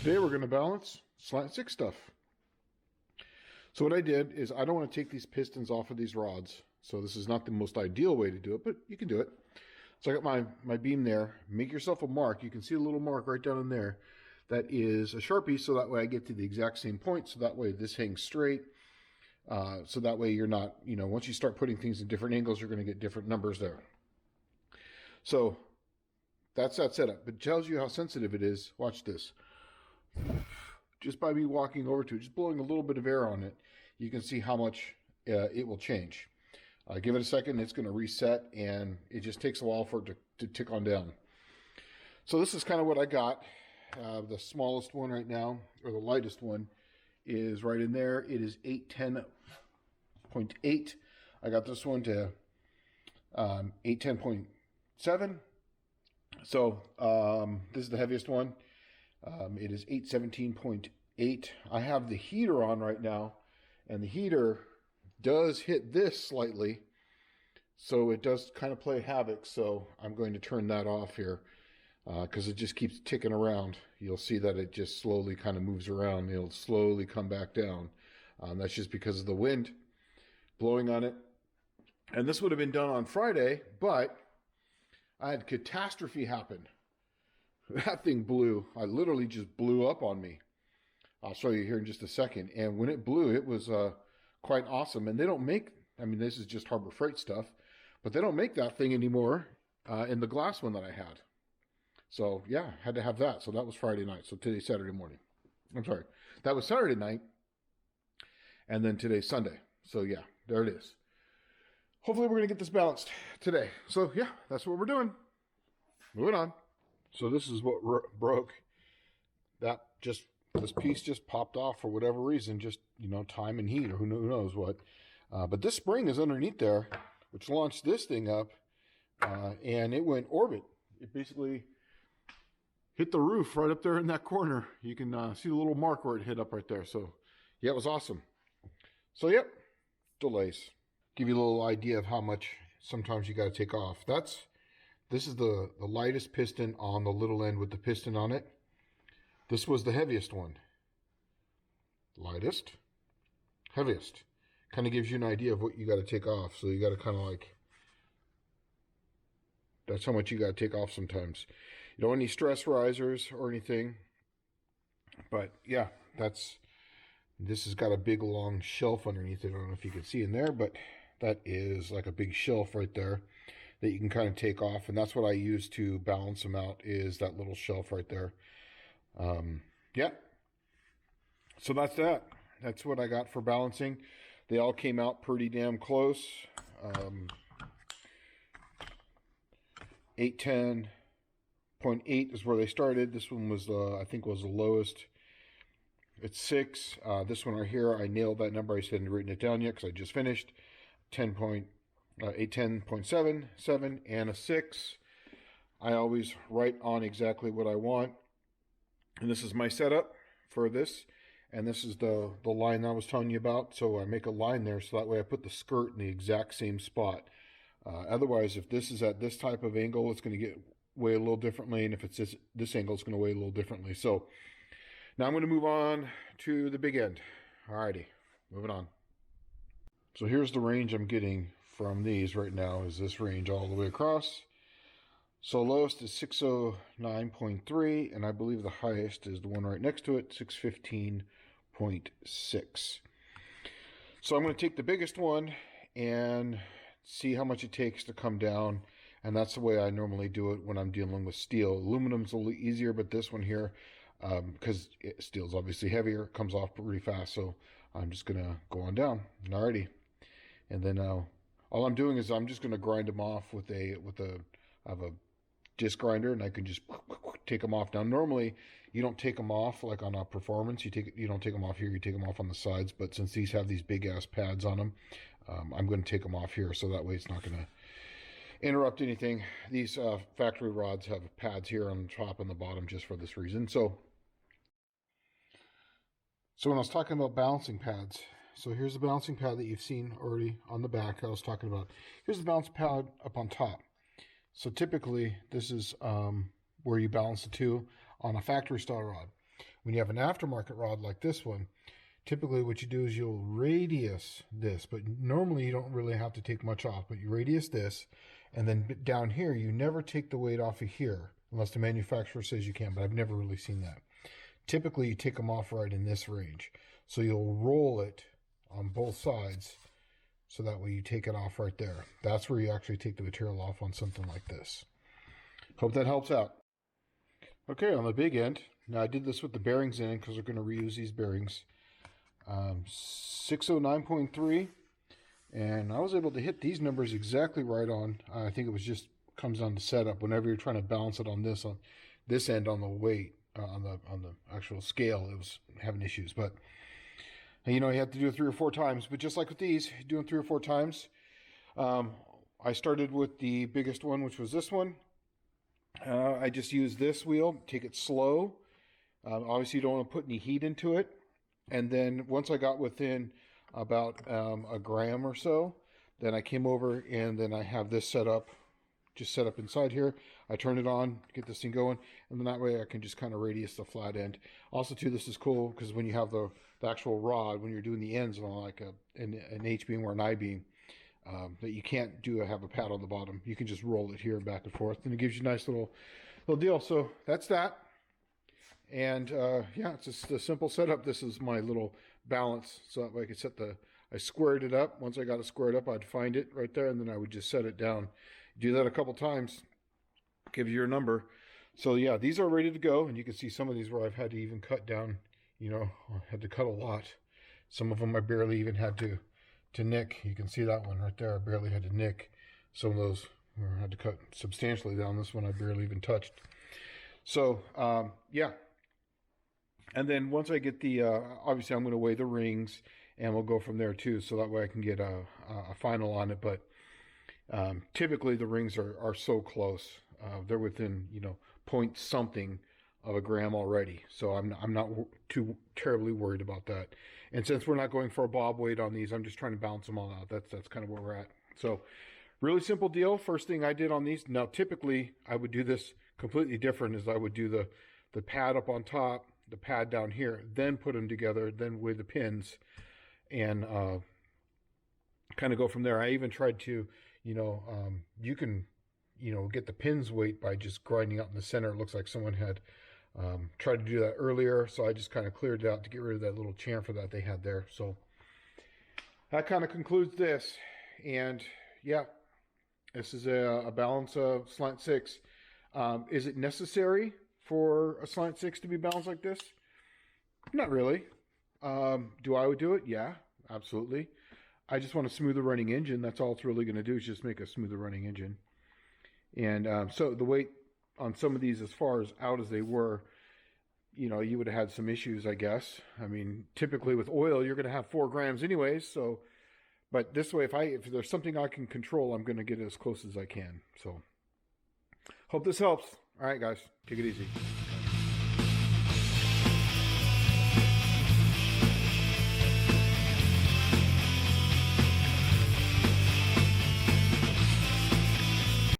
Today we're going to balance Slant 6 stuff. So what I did is I don't want to take these pistons off of these rods. So this is not the most ideal way to do it, but you can do it. So I got my beam there. Make yourself a mark. You can see a little mark right down in there. That is a Sharpie, so that way I get to the exact same point. So that way this hangs straight. So that way you're not, once you start putting things in different angles, you're going to get different numbers there. So that's that setup. It tells you how sensitive it is. Watch this. Just by me walking over to it, just blowing a little bit of air on it, you can see how much it will change. Give it a second, it's going to reset, and it just takes a while for it to tick on down. So this is kind of what I got. The smallest one right now, or the lightest one, is right in there. It is 810.8. I got this one to 810.7. So this is the heaviest one. It is 817.8. I have the heater on right now, and the heater does hit this slightly, so it does kind of play havoc. So I'm going to turn that off here because it just keeps ticking around. You'll see that it just slowly kind of moves around. It'll slowly come back down. That's just because of the wind blowing on it. And this would have been done on Friday, but I had catastrophe happen. That thing blew. I literally just blew up on me. I'll show you here in just a second. And when it blew, it was quite awesome. And they don't make, this is just Harbor Freight stuff, but they don't make that thing anymore in the glass one that I had. So yeah, had to have that. So that was Friday night. So today's Saturday morning. I'm sorry. That was Saturday night. And then today's Sunday. So yeah, there it is. Hopefully we're going to get this balanced today. So yeah, that's what we're doing. Moving on. So this is what broke. This piece just popped off for whatever reason, just, time and heat or who knows what. But this spring is underneath there, which launched this thing up, and it went orbit. It basically hit the roof right up there in that corner. You can see the little mark where it hit up right there. So yeah, it was awesome. So yep, delays. Give you a little idea of how much sometimes you got to take off. This is the lightest piston on the little end with the piston on it. This was the heaviest one. Lightest, heaviest. Kind of gives you an idea of what you got to take off. So you got to kind of that's how much you got to take off sometimes. You don't want any stress risers or anything. But yeah, this has got a big long shelf underneath it. I don't know if you can see in there, but that is like a big shelf right there that you can kind of take off, and that's what I use to balance them out, is that little shelf right there. Yeah, so that's that. That's what I got for balancing. They all came out pretty damn close. 810.8 is where they started. This one was, I think, was the lowest. It's 6. This one right here, I nailed that number. I just hadn't written it down yet because I just finished. 810.7 and a 6. I always write on exactly what I want. And this is my setup for this. And this is the line I was telling you about. So I make a line there so that way I put the skirt in the exact same spot. Otherwise, if this is at this type of angle, it's going to get weigh a little differently. And if it's this angle, it's going to weigh a little differently. So now I'm going to move on to the big end. Alrighty, moving on. So here's the range I'm getting from these right now, is this range all the way across. So lowest is 609.3, and I believe the highest is the one right next to it, 615.6. So I'm going to take the biggest one and see how much it takes to come down, and that's the way I normally do it when I'm dealing with steel. Aluminum's a little easier, but this one here, because steel's obviously heavier, it comes off pretty fast, so I'm just going to go on down. Alrighty. And then all I'm doing is I'm just going to grind them off with I have a disc grinder, and I can just take them off. Now normally you don't take them off like on a performance. You don't take them off here. You take them off on the sides. But since these have these big ass pads on them, I'm going to take them off here, so that way it's not going to interrupt anything. These factory rods have pads here on the top and the bottom just for this reason. So when I was talking about balancing pads. So here's the balancing pad that you've seen already on the back I was talking about. Here's the balance pad up on top. So typically this is where you balance the two on a factory style rod. When you have an aftermarket rod like this one, typically what you do is you'll radius this, but normally you don't really have to take much off, but you radius this, and then down here, you never take the weight off of here, unless the manufacturer says you can, but I've never really seen that. Typically, you take them off right in this range. So you'll roll it on both sides, so that way you take it off right there. That's where you actually take the material off on something like this. Hope that helps out. Okay, on the big end, now I did this with the bearings in because we're going to reuse these bearings. 609.3, and I was able to hit these numbers exactly right on. I think it was just comes down to setup. Whenever you're trying to balance it on this end on the weight on the actual scale, it was having issues. But you know, you have to do it 3 or 4 times. But just like with these, doing 3 or 4 times. I started with the biggest one, which was this one. I just used this wheel, take it slow. Obviously, you don't want to put any heat into it. And then once I got within about a gram or so, then I came over and then I have this set up, just set up inside here. I turn it on, get this thing going, and then that way I can just kind of radius the flat end. Also, too, this is cool because when you have the actual rod, when you're doing the ends on like an H-beam or an I-beam, that you can't have a pad on the bottom. You can just roll it here back and forth, and it gives you a nice little deal. So that's that. And yeah, it's just a simple setup. This is my little balance, so that way I could I squared it up. Once I got it squared up, I'd find it right there, and then I would just set it down. Do that a couple times, give you your number. So yeah, these are ready to go, and you can see some of these where I've had to even cut down. You know, I had to cut a lot. Some of them I barely even had to nick. You can see that one right there. I barely had to nick. Some of those I had to cut substantially down. This one I barely even touched. So yeah. And then once I get the, obviously I'm going to weigh the rings, and we'll go from there too, so that way I can get a final on it. But typically the rings are so close. They're within, you know, point something of a gram already. So I'm not too terribly worried about that. And since we're not going for a bob weight on these, I'm just trying to balance them all out. That's kind of where we're at. So really simple deal. First thing I did on these, now typically I would do this completely different, is I would do the pad up on top, the pad down here, then put them together, then weigh the pins, and kind of go from there. I even tried to, you know, you can, you know, get the pins weight by just grinding out in the center. It looks like someone had tried to do that earlier, so I just kind of cleared it out to get rid of that little chamfer that they had there. So that kind of concludes this, and yeah, this is a balance of Slant 6. Is it necessary for a Slant 6 to be balanced like this? Not really. Do I would do it? Yeah, absolutely. I just want a smoother running engine. That's all it's really going to do, is just make a smoother running engine. And so the weight on some of these, as far as out as they were, you know, you would have had some issues, I guess. I mean, typically with oil, you're going to have 4 grams anyways. So, but this way, if there's something I can control, I'm going to get it as close as I can. So, hope this helps. All right, guys, take it easy.